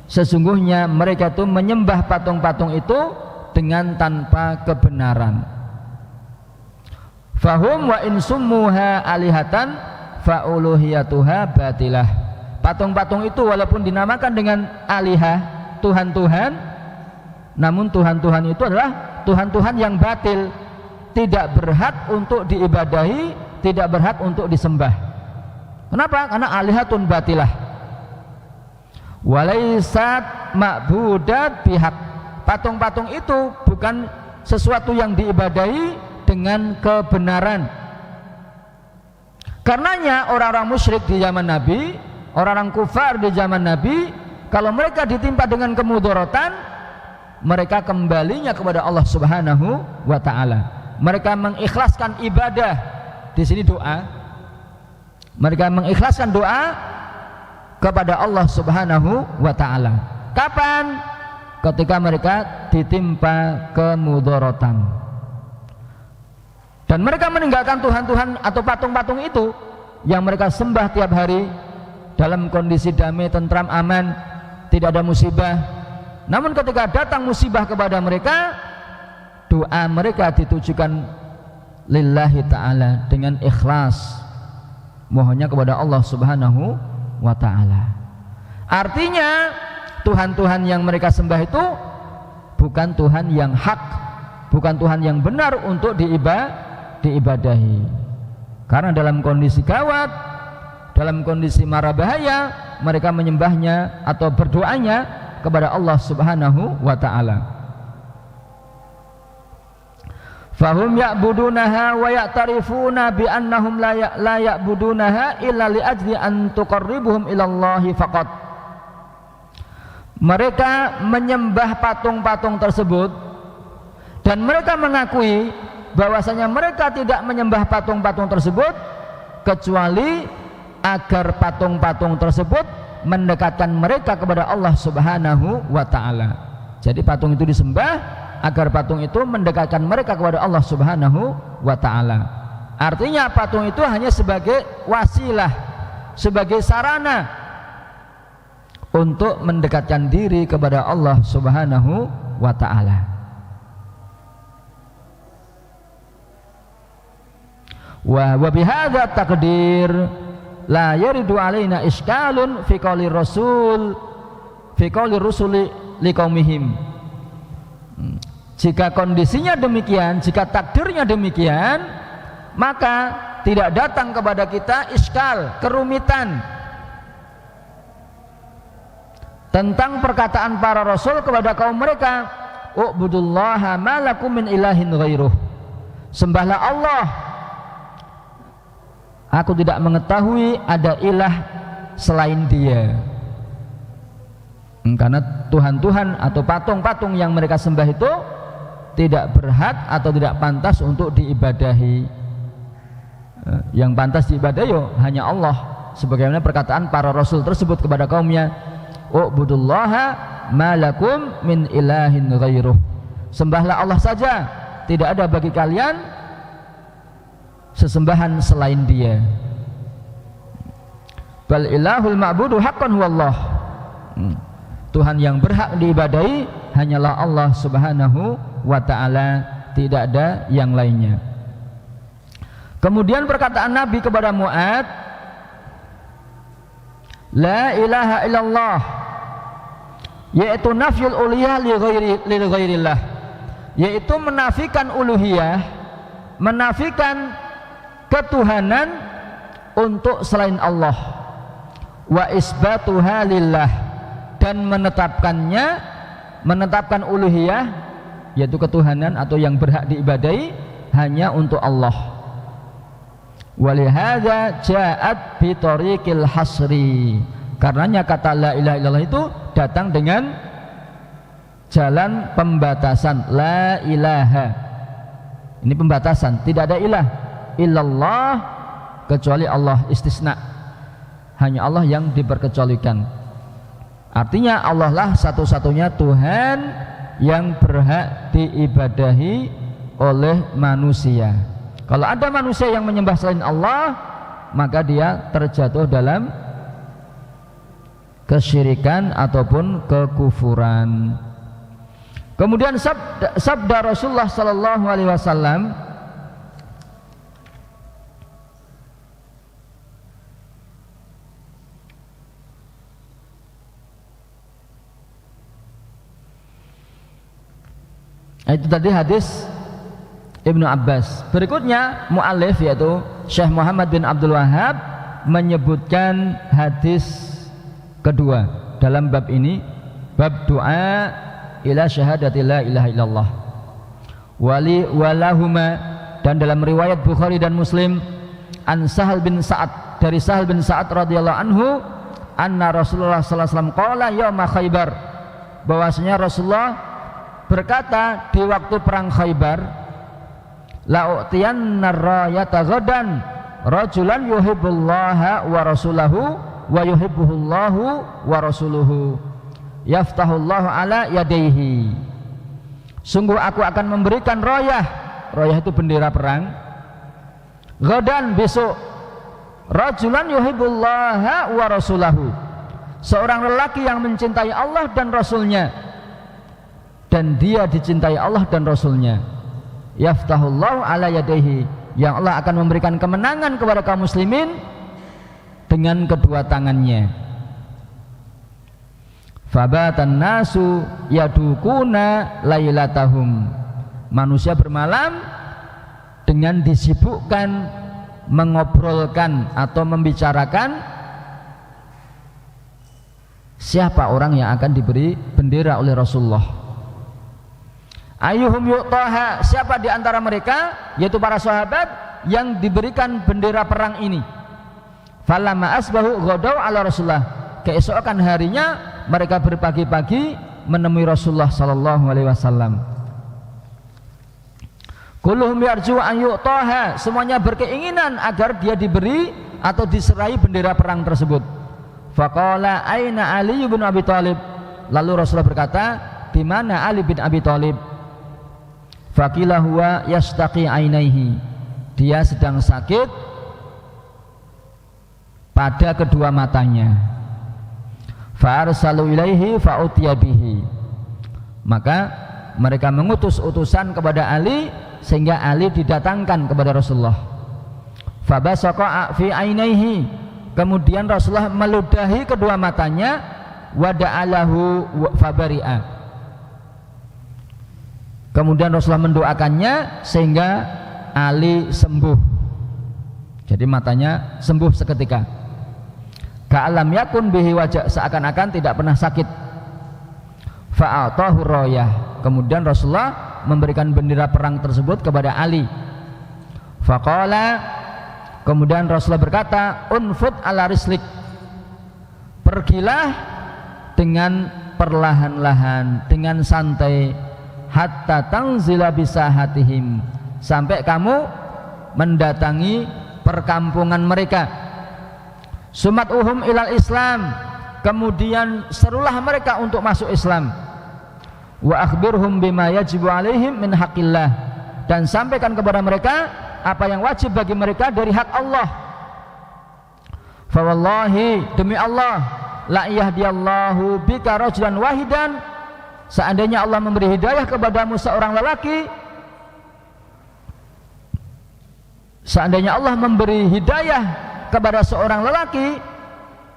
sesungguhnya mereka itu menyembah patung-patung itu dengan tanpa kebenaran. Fahum wa in summuha alihatan fa uluhiyatuha batilah. Patung-patung itu walaupun dinamakan dengan alihah, Tuhan-Tuhan, namun Tuhan-Tuhan itu adalah Tuhan-Tuhan yang batil, tidak berhak untuk diibadahi, tidak berhak untuk disembah. Kenapa? Karena alihatun batilah. Walaisat ma'budat bihaq. Patung-patung itu bukan sesuatu yang diibadahi dengan kebenaran. Karenanya orang-orang musyrik di zaman Nabi, orang-orang kufar di zaman Nabi, kalau mereka ditimpa dengan kemudaratan, mereka kembalinya kepada Allah Subhanahu wa ta'ala. Mereka mengikhlaskan ibadah, di sini doa. Mereka mengikhlaskan doa kepada Allah Subhanahu wa ta'ala. Kapan? Ketika mereka ditimpa kemudaratan. Dan mereka meninggalkan Tuhan-Tuhan atau patung-patung itu yang mereka sembah tiap hari dalam kondisi damai, tentram, aman, tidak ada musibah. Namun ketika datang musibah kepada mereka, doa mereka ditujukan lillahi ta'ala dengan ikhlas, mohonnya kepada Allah Subhanahu wa ta'ala. Artinya Tuhan-Tuhan yang mereka sembah itu bukan Tuhan yang hak, bukan Tuhan yang benar untuk diibadahi. Karena dalam kondisi gawat, dalam kondisi mara bahaya, mereka menyembahnya atau berdoanya kepada Allah Subhanahu wa ta'ala. Fahum ya'budunaha wa ya'tarifuna bi annahum la ya'budunaha illa li ajli an tuqarribuhum ilallahi faqat. Mereka menyembah patung-patung tersebut dan mereka mengakui bahwasanya mereka tidak menyembah patung-patung tersebut kecuali agar patung-patung tersebut mendekatkan mereka kepada Allah Subhanahu wa ta'ala. Jadi patung itu disembah agar patung itu mendekatkan mereka kepada Allah Subhanahu wa ta'ala. Artinya patung itu hanya sebagai wasilah, sebagai sarana untuk mendekatkan diri kepada Allah Subhanahu wa ta'ala. Wa bihadza taqdir la yaridu alaina iskalun fi qouli rasul fi qouli rusuli liqaumihim. Jika kondisinya demikian, jika takdirnya demikian, maka tidak datang kepada kita iskal, kerumitan tentang perkataan para rasul kepada kaum mereka, u'budullaha ma lakum min ilahin ghairuh. Sembahlah Allah, aku tidak mengetahui ada ilah selain Dia. Karena Tuhan-Tuhan atau patung-patung yang mereka sembah itu tidak berhak atau tidak pantas untuk diibadahi. Yang pantas diibadahi hanya Allah, sebagaimana perkataan para rasul tersebut kepada kaumnya, u'budullaha ma lakum min ilahin ghairuh. Sembahlah Allah saja, tidak ada bagi kalian sesembahan selain Dia. Bal ilahul ma'budu haqqan huwallah. Tuhan yang berhak diibadahi hanyalah Allah Subhanahu wa ta'ala, tidak ada yang lainnya. Kemudian perkataan Nabi kepada Mu'ad, la ilaha illallah, yaitu nafyul uluhiyah li ghairillah, yaitu menafikan uluhiyah, menafikan ketuhanan untuk selain Allah, wa isbatuha lillah, dan menetapkan uluhiyah, yaitu ketuhanan atau yang berhak diibadahi hanya untuk Allah. Walihada ja'at bi tariqil hasri, karenanya kata la ilaha illallah itu datang dengan jalan pembatasan. La ilaha, ini pembatasan, tidak ada ilah illallah kecuali Allah, istisna, hanya Allah yang diperkecualikan. Artinya Allah lah satu-satunya Tuhan yang berhak diibadahi oleh manusia. Kalau ada manusia yang menyembah selain Allah, maka dia terjatuh dalam kesyirikan ataupun kekufuran. Kemudian sabda Rasulullah sallallahu alaihi wasallam, itu tadi hadis Ibnu Abbas. Berikutnya mu'allif yaitu Syekh Muhammad bin Abdul Wahhab menyebutkan hadis kedua dalam bab ini, bab doa ila syahadati la ilaha illallah wali walahuma, dan dalam riwayat Bukhari dan Muslim an Sahal bin Sa'ad, dari Sahal bin Sa'ad radhiyallahu anhu, anna Rasulullah sallallahu alaihi wasallam qala yauma Khaibar, bahwasanya Rasulullah berkata di waktu perang Khaibar, la'utiyanna rayata ghadan rajulan yuhibbullaha wa rasulahu wa yuhibbuhullahu wa rasuluhu yaftahullahu ala yadayhi. Sungguh aku akan memberikan rayah, rayah itu bendera perang, ghadan besok, rajulan yuhibbullaha wa rasulahu, seorang lelaki yang mencintai Allah dan Rasulnya, dan dia dicintai Allah dan Rasulnya. Yaftahullahu ala yadayhi, yang Allah akan memberikan kemenangan kepada kaum muslimin dengan kedua tangannya. Fabatan nasu yadukuna lailatahum, manusia bermalam dengan disibukkan mengobrolkan atau membicarakan siapa orang yang akan diberi bendera oleh Rasulullah. Ayyuhum yu'taha, siapa di antara mereka, yaitu para sahabat yang diberikan bendera perang ini. Falamma asbahu ghadaw ala Rasulullah, keesokan harinya mereka berpagi-pagi menemui Rasulullah sallallahu alaihi wasallam. Kulluhum yarju an yu'taha, semuanya berkeinginan agar dia diberi atau diserai bendera perang tersebut. Faqala aina Ali bin Abi Thalib, lalu Rasulullah berkata, di mana Ali bin Abi Thalib? Faqila huwa yastaqi ainaihi, dia sedang sakit pada kedua matanya. Fa arsalu ilaihi fa utiya bihi, maka mereka mengutus utusan kepada Ali sehingga Ali didatangkan kepada Rasulullah. Fa basaqa fi ainaihi, kemudian Rasulullah meludahi kedua matanya, wa da'alahu fa bari'a, kemudian Rasulullah mendoakannya sehingga Ali sembuh. Jadi matanya sembuh seketika. Ka'alam yakun bihi wajah, seakan-akan tidak pernah sakit. Fa'atahu rayah, kemudian Rasulullah memberikan bendera perang tersebut kepada Ali. Faqala, kemudian Rasulullah berkata, unfud ala rislik, pergilah dengan perlahan-lahan, dengan santai, hatta tanzila bisahatihim, sampai kamu mendatangi perkampungan mereka. Sumatuhum ilal Islam, kemudian serulah mereka untuk masuk Islam. Wa akhbirhum bima yajibu alaihim min haqqillah, dan sampaikan kepada mereka apa yang wajib bagi mereka dari hak Allah. Fa wallahi, demi Allah, la yahdiyallahu bika rajulan wahidan, seandainya Allah memberi hidayah kepadamu seorang lelaki, seandainya Allah memberi hidayah kepada seorang lelaki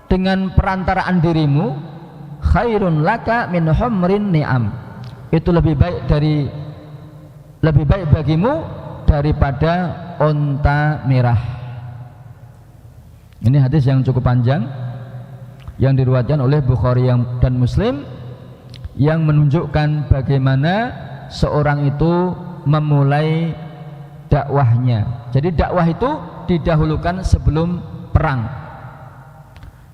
dengan perantaraan dirimu, khairun laka min humrin ni'am, itu lebih baik bagimu daripada unta merah. Ini hadis yang cukup panjang yang diriwayatkan oleh Bukhari dan Muslim, yang menunjukkan bagaimana seorang itu memulai dakwahnya. Jadi dakwah itu didahulukan sebelum perang.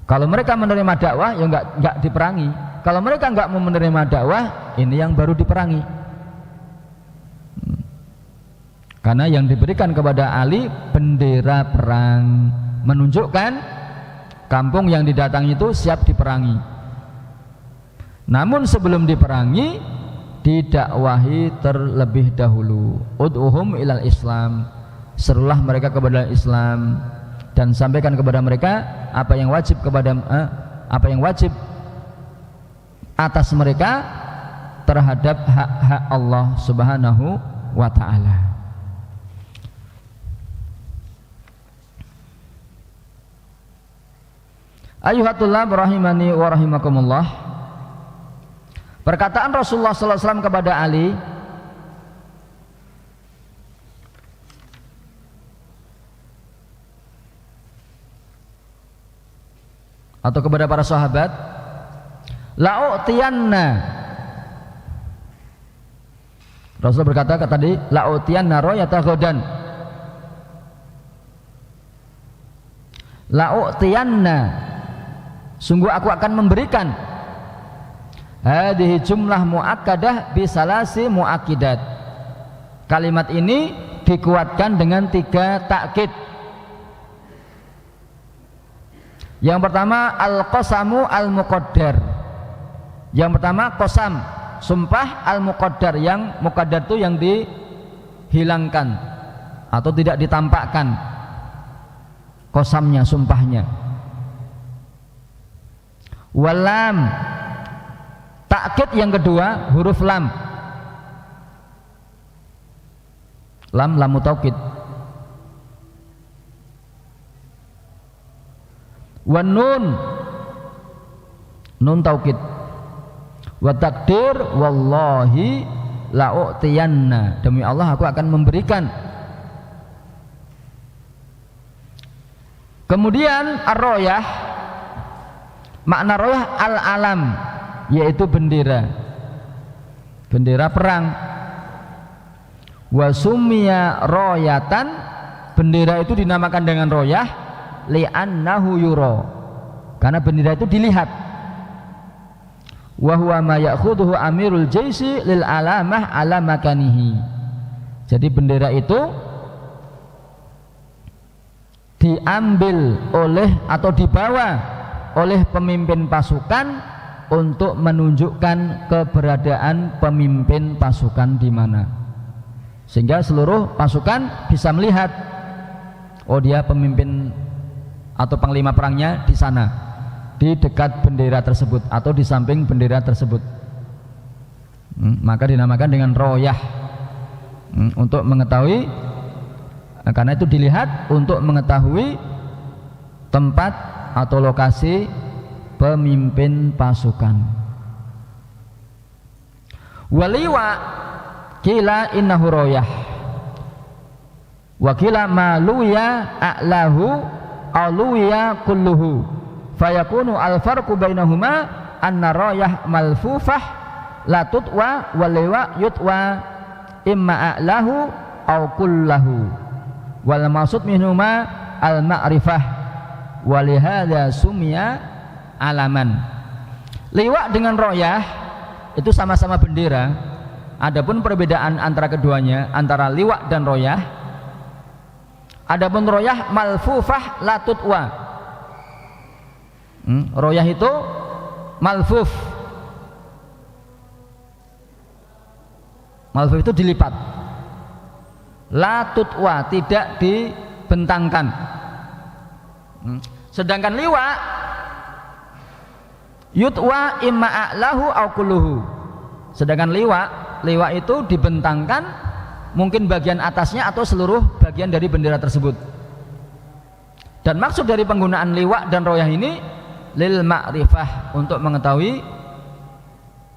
Kalau mereka menerima dakwah, ya enggak diperangi. Kalau mereka enggak mau menerima dakwah, ini yang baru diperangi. Karena yang diberikan kepada Ali bendera perang, menunjukkan kampung yang didatangi itu siap diperangi. Namun sebelum diperangi, didakwahi terlebih dahulu. Ud'uhum ilal Islam, serulah mereka kepada Islam, dan sampaikan kepada mereka apa yang wajib atas mereka terhadap hak-hak Allah Subhanahu wa ta'ala. Ayuhatullah rahimani wa rahimakumullah. Perkataan Rasulullah sallallahu alaihi wasallam kepada Ali, atau kepada para sahabat, la'utiyanna, Rasul berkata tadi, la'utiyanna rayata ghadan, la'utiyanna, sungguh aku akan memberikan, hadhihi jumlah muakkadah bisalasi muakkidat, kalimat ini dikuatkan dengan 3 takkid. Yang pertama al-qasamu al-muqaddar. Yang pertama qasam, sumpah al-muqaddar, yang muqaddar itu yang dihilangkan atau tidak ditampakkan qasamnya, sumpahnya. Walam, takkid yang kedua huruf lam, lamu taukid. Wa nun, nun taukid. Wa takdir, wallahi la'utiyanna, demi Allah aku akan memberikan. Kemudian ar-royah, makna royah al-alam, yaitu bendera, bendera perang. Wa summiya royatan, bendera itu dinamakan dengan royah li'annahu yura, karena bendera itu dilihat. Wa huwa ma ya'khudhuhu amirul jaisi lil alamah ala makanihi, jadi bendera itu diambil oleh atau dibawa oleh pemimpin pasukan untuk menunjukkan keberadaan pemimpin pasukan di mana, sehingga seluruh pasukan bisa melihat, oh dia pemimpin atau panglima perangnya di sana, di dekat bendera tersebut atau di samping bendera tersebut. Maka dinamakan dengan royah, untuk mengetahui, karena itu dilihat untuk mengetahui tempat atau lokasi pemimpin pasukan. Waliwa kila innahu royah, wa kila maluya a'lahu aluya kulluhu, fayakunu al-farqu bainahuma anna rayah malfufah la tutwa wa liwa yutwa imma a'lahu aw kullahu, wal maksud minhuma al-ma'rifah wa lihadza sumya alaman. Liwa dengan royah itu sama-sama bendera, adapun perbedaan antara keduanya, antara liwa dan royah, adapun royah malfufah la tutwa, royah itu malfuf, malfuf itu dilipat, La tutwa, tidak dibentangkan. Sedangkan liwa yutwa imma a'lahu au kulluhu. Sedangkan liwa itu dibentangkan mungkin bagian atasnya atau seluruh bagian dari bendera tersebut. Dan maksud dari penggunaan liwa dan royah ini lil ma'rifah, untuk mengetahui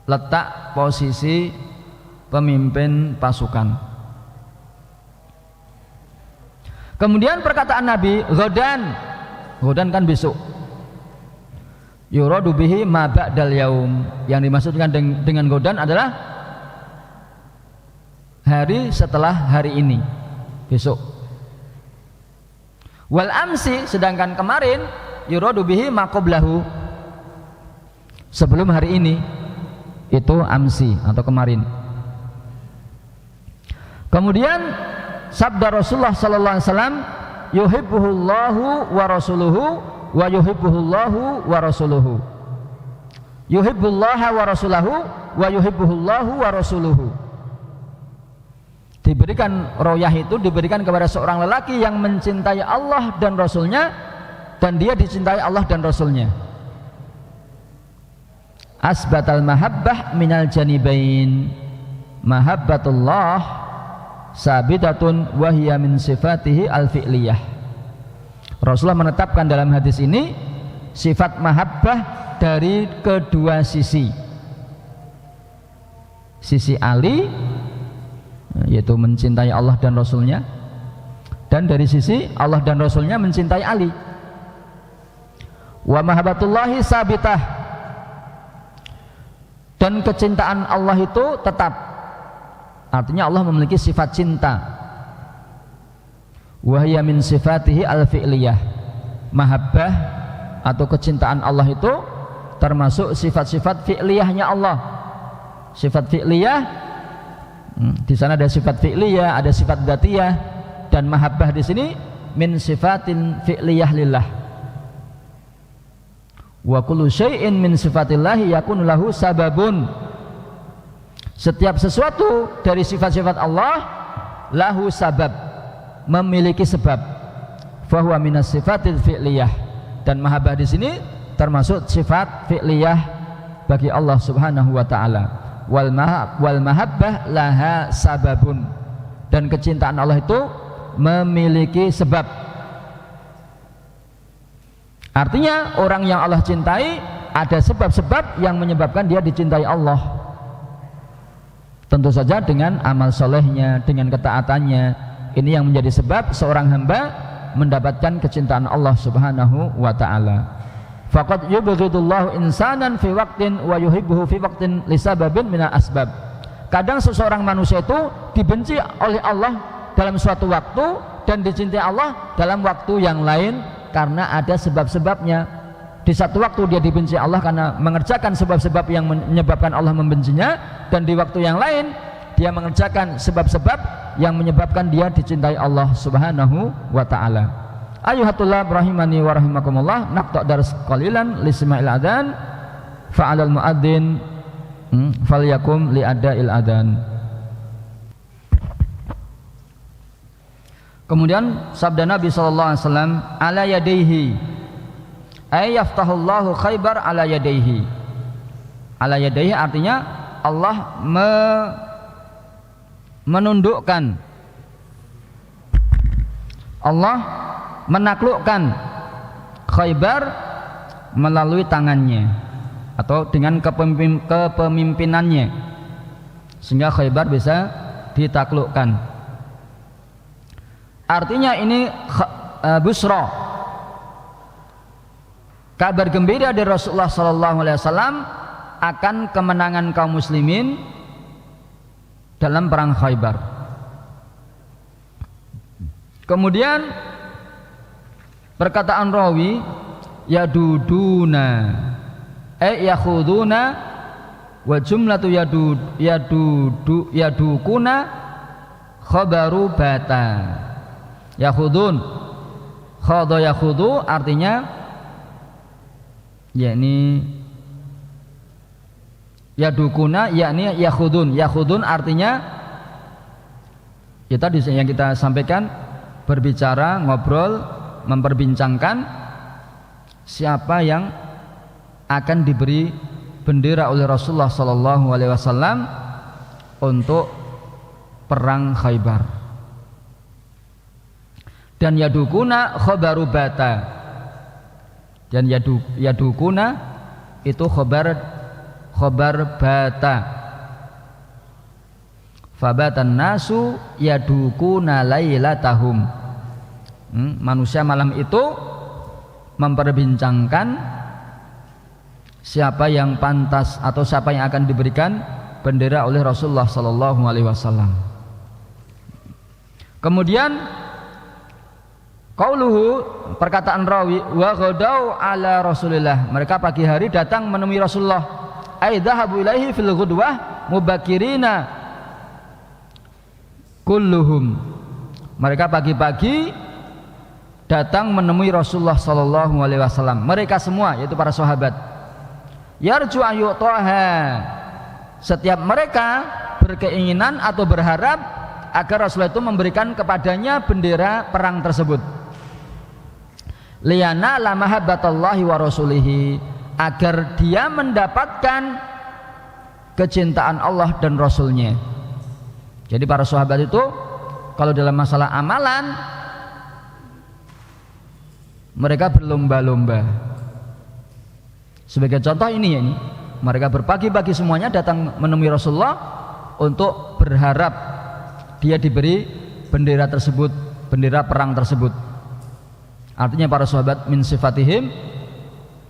letak posisi pemimpin pasukan. Kemudian perkataan Nabi Ghadan kan besok. Yuradu bihi ma ba'dal yaum. Yang dimaksudkan dengan Ghadan adalah hari setelah hari ini, besok. Wal amsi, sedangkan kemarin yuradu bihi ma qablahu, sebelum hari ini, itu amsi atau kemarin. Kemudian sabda Rasulullah sallallahu alaihi wasallam, yuhibbuhullahu wa rasuluhu wa yuhibbuhullahu wa rasuluhu. Yuhibbullaha wa rasulahu wa yuhibbuhullahu wa rasuluhu. Diberikan royah itu diberikan kepada seorang lelaki yang mencintai Allah dan Rasulnya, dan dia dicintai Allah dan Rasulnya. Asbatal mahabbah minal janibain. Mahabbatullah sabidatun wahiyya min sifatihi al-fi'liyah. Rasulullah menetapkan dalam hadis ini sifat mahabbah dari kedua sisi. Sisi Ali, yaitu mencintai Allah dan Rasulnya, dan dari sisi Allah dan Rasulnya mencintai Ali. Wa mahabbatullahi sabitah, dan kecintaan Allah itu tetap, artinya Allah memiliki sifat cinta. Wa hiya min sifatihi al-fi'liyah. Mahabbah atau kecintaan Allah itu termasuk sifat-sifat fi'liyahnya Allah. Sifat fi'liyah, di sana ada sifat fi'liyah, ada sifat dzatiyah, dan mahabbah di sini min sifatin fi'liyah lillah. Wa kullu syai'in min sifatillahi yakunu lahu sababun. Setiap sesuatu dari sifat-sifat Allah lahu sabab, memiliki sebab. Fahuwa minas sifatil fi'liyah, dan mahabbah di sini termasuk sifat fi'liyah bagi Allah Subhanahu wa taala. Wal mahabbah laha sababun, dan kecintaan Allah itu memiliki sebab. Artinya orang yang Allah cintai ada sebab-sebab yang menyebabkan dia dicintai Allah. Tentu saja dengan amal solehnya, dengan ketaatannya. Ini yang menjadi sebab seorang hamba mendapatkan kecintaan Allah Subhanahu wa ta'ala. Faqad yubghidullahu insanan fi waqtin wa yuhibbuhu fi waqtin lisababin minal asbab. Kadang seseorang manusia itu dibenci oleh Allah dalam suatu waktu dan dicintai Allah dalam waktu yang lain karena ada sebab-sebabnya. Di satu waktu dia dibenci Allah karena mengerjakan sebab-sebab yang menyebabkan Allah membencinya, dan di waktu yang lain dia mengerjakan sebab-sebab yang menyebabkan dia dicintai Allah Subhanahu wa ta'ala. Ayuhatullah rahimani wa rahimakumullah. Naqta' dars qalilan lisma'il adhan fa'alal muadzin falyakum li'ada'il adhan. Kemudian sabda Nabi sallallahu alaihi wasallam, ala yadayhi, ay yaftahullahu Khaybar ala yadayhi. Ala yadayhi artinya Allah menundukkan, Allah menaklukkan Khaybar melalui tangannya atau dengan kepemimpinannya, sehingga Khaybar bisa ditaklukkan. Artinya ini busra, kabar gembira dari Rasulullah SAW akan kemenangan kaum muslimin dalam perang Khaybar. Kemudian perkataan rawi yaduduna yakhuduna wa jumlatu yadukuna khabaru bata. Yakhudun, khadha yakhudu artinya yakni yadukuna yakni yakhudun. Yakhudun artinya Kita yang kita sampaikan berbicara, ngobrol, memperbincangkan siapa yang akan diberi bendera oleh Rasulullah sallallahu alaihi wasallam untuk perang Khaybar. Dan yadukuna khabaru bata. Dan yadukuna itu khabar bata. Fabatan nasu yadukuna lailatahum. Manusia malam itu memperbincangkan siapa yang pantas atau siapa yang akan diberikan bendera oleh Rasulullah sallallahu alaihi wasallam. Kemudian qauluhu, perkataan rawi, wa ghadau ala Rasulillah, mereka pagi hari datang menemui Rasulullah. Ai dhahabu ilaihi fil ghudwah mubakirina kulluhum, mereka pagi-pagi datang menemui Rasulullah sallallahu alaihi wasallam, mereka semua yaitu para sahabat. Yarju ayyutaha, setiap mereka berkeinginan atau berharap agar Rasulullah itu memberikan kepadanya bendera perang tersebut. Liyana la mahabbatallahi wa rasulihi, agar dia mendapatkan kecintaan Allah dan Rasulnya. Jadi para sahabat itu kalau dalam masalah amalan mereka berlomba-lomba. Sebagai contoh ini ya, mereka berpagi-pagi semuanya datang menemui Rasulullah untuk berharap dia diberi bendera tersebut, bendera perang tersebut. Artinya para sahabat min sifatihim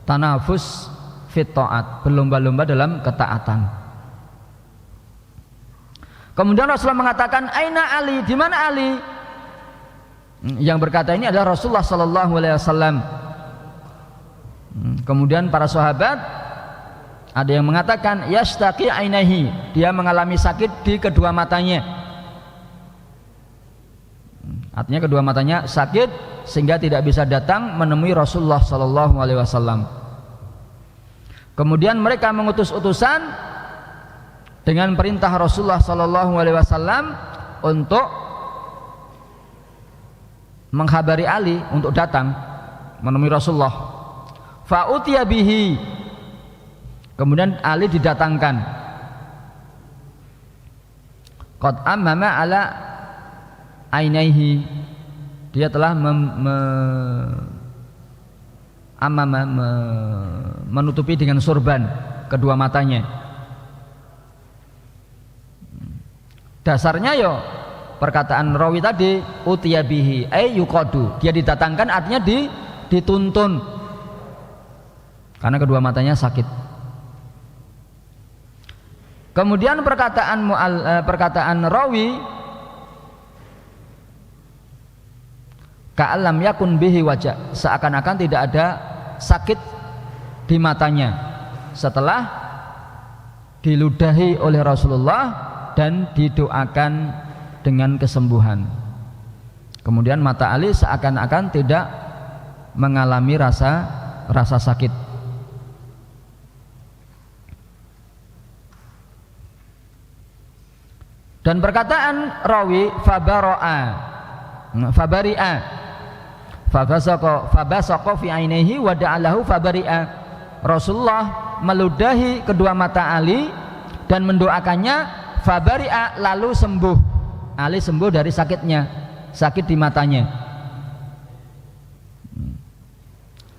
tanafus fit ta'at, berlomba-lomba dalam ketaatan. Kemudian Rasulullah mengatakan, aina Ali, di mana Ali? Yang berkata ini adalah Rasulullah sallallahu alaihi wasallam. Kemudian para sahabat ada yang mengatakan yastaqi ainahi, dia mengalami sakit di kedua matanya. Artinya kedua matanya sakit sehingga tidak bisa datang menemui Rasulullah sallallahu alaihi wasallam. Kemudian mereka mengutus utusan dengan perintah Rasulullah sallallahu alaihi wasallam untuk menghabari Ali untuk datang menemui Rasulullah. Fa'utiya bihi, kemudian Ali didatangkan. Qad ammama ala ainaihi, dia telah menutupi dengan sorban kedua matanya. Dasarnya yo perkataan rawi tadi utiya bihi ay yuqadu, dia didatangkan artinya dituntun karena kedua matanya sakit. Kemudian perkataan rawi ka'alam yakun bihi wajah, seakan-akan tidak ada sakit di matanya setelah diludahi oleh Rasulullah dan didoakan dengan kesembuhan. Kemudian mata Ali seakan-akan tidak mengalami rasa sakit. Dan perkataan rawi fabari'a fabasaqa fi ainihi wa da'alahu fabari'a, Rasulullah meludahi kedua mata Ali dan mendoakannya fabari'a, lalu sembuh. Ali sembuh dari sakitnya, sakit di matanya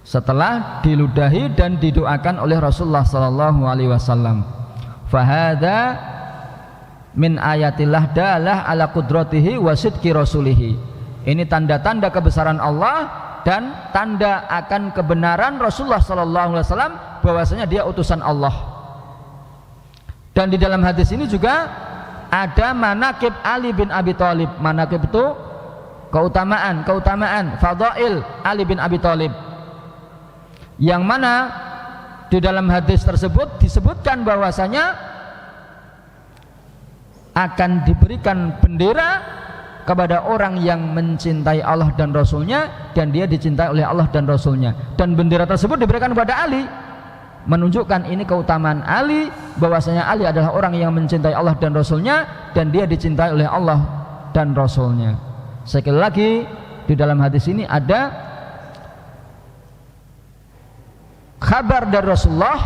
setelah diludahi dan didoakan oleh Rasulullah sallallahu alaihi wasallam. Fahada min ayatillah dalah ala qudratihi wa sidqi rasulihi, ini tanda-tanda kebesaran Allah dan tanda akan kebenaran Rasulullah sallallahu alaihi wasallam, bahwasanya dia utusan Allah. Dan di dalam hadis ini juga ada manaqib Ali bin Abi Thalib. Manaqib itu keutamaan, fadail Ali bin Abi Thalib, yang mana di dalam hadis tersebut disebutkan bahwasanya akan diberikan bendera kepada orang yang mencintai Allah dan Rasulnya, dan dia dicintai oleh Allah dan Rasulnya, dan bendera tersebut diberikan kepada Ali, menunjukkan ini keutamaan Ali, bahwasanya Ali adalah orang yang mencintai Allah dan Rasulnya, dan dia dicintai oleh Allah dan Rasulnya. Sekali lagi, di dalam hadis ini ada kabar dari Rasulullah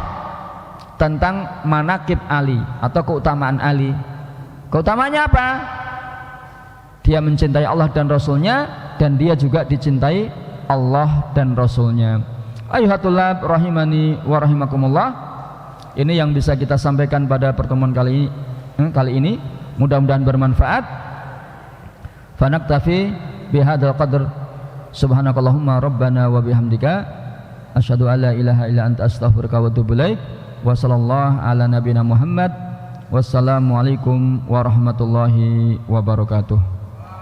tentang manaqib Ali atau keutamaan Ali. Keutamanya apa? Dia mencintai Allah dan Rasulnya, dan dia juga dicintai Allah dan Rasulnya. Ayuhatullah rahimani wa rahimakumullah. Ini yang bisa kita sampaikan pada pertemuan kali ini. Mudah-mudahan bermanfaat. Fanaktafi bihadzal qadr. Subhanakallahumma rabbana wa bihamdika asyhadu an la ilaha illa anta astaghfiruka wa atubu ilaik. Wa sallallahu ala nabiyina Muhammad. Wassalamualaikum warahmatullahi wabarakatuh.